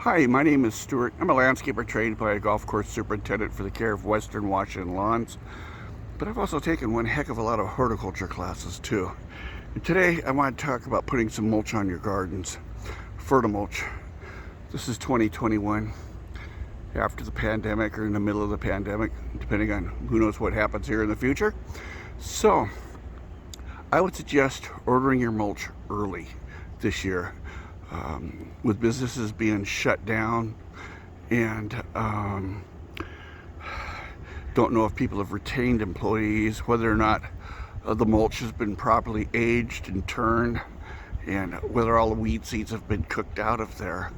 Hi, my name is Stewart. I'm a landscaper trained by a golf course superintendent for the care of Western Washington lawns. But I've also taken one heck of a lot of horticulture classes too. And today I want to talk about putting some mulch on your gardens. Fertimulch. This is 2021, after the pandemic or in the middle of the pandemic, depending on who knows what happens here in the future. So I would suggest ordering your mulch early this year. With businesses being shut down and don't know if people have retained employees, whether or not the mulch has been properly aged and turned, and whether all the weed seeds have been cooked out of there.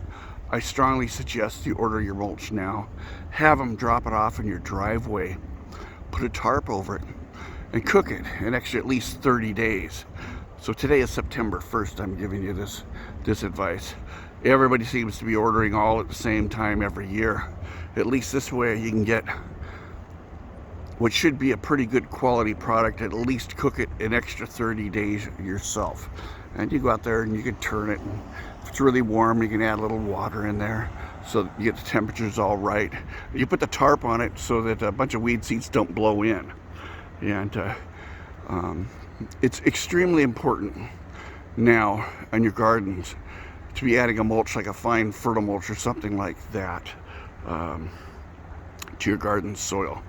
I strongly suggest you order your mulch now. Have them drop it off in your driveway, put a tarp over it, and cook it an extra at least 30 days. So today is September 1st. I'm giving you this advice. Everybody seems to be ordering all at the same time every year. At least this way you can get what should be a pretty good quality product, at least cook it an extra 30 days yourself. And you go out there and you can turn it. And if it's really warm, you can add a little water in there so that you get the temperatures all right. You put the tarp on it so that a bunch of weed seeds don't blow in. And it's extremely important now in your gardens to be adding a mulch like a fine Fertimulch or something like that to your garden soil.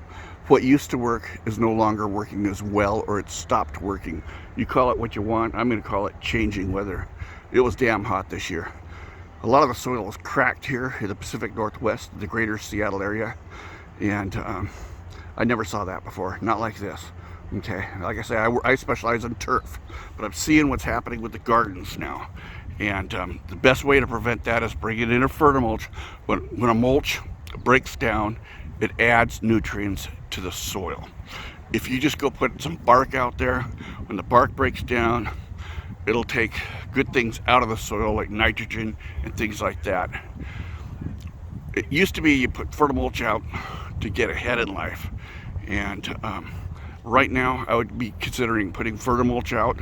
What used to work is no longer working as well, or it's stopped working. You call it what you want. I'm going to call it changing weather. It was damn hot this year. A lot of the soil was cracked here in the Pacific Northwest, the greater Seattle area, and I never saw that before, not like this. Okay, like I say, I specialize in turf, but I'm seeing what's happening with the gardens now. And the best way to prevent that is bring it in a Fertimulch. When a mulch breaks down, it adds nutrients to the soil. If you just go put some bark out there, when the bark breaks down, it'll take good things out of the soil like nitrogen and things like that. It used to be you put Fertimulch out to get ahead in life. And right now, I would be considering putting Fertimulch out,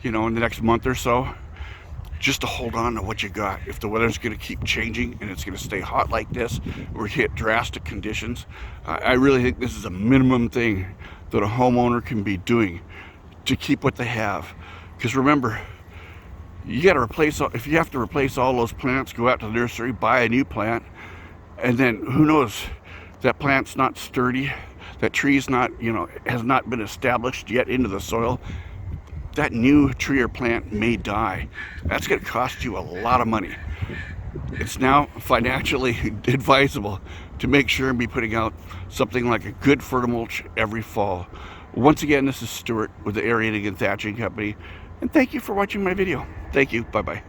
in the next month or so, just to hold on to what you got. If the weather's going to keep changing and it's going to stay hot like this, or hit drastic conditions, I really think this is a minimum thing that a homeowner can be doing to keep what they have. Because remember, you got to replace. If you have to replace all those plants, go out to the nursery, buy a new plant, and then who knows, that plant's not sturdy. That tree's not, has not been established yet into the soil. That new tree or plant may die. That's going to cost you a lot of money. It's now financially advisable to make sure and be putting out something like a good Fertimulch every fall. Once again, this is Stewart with the Aerating and Thatching Company, and thank you for watching my video. Thank you. Bye-bye.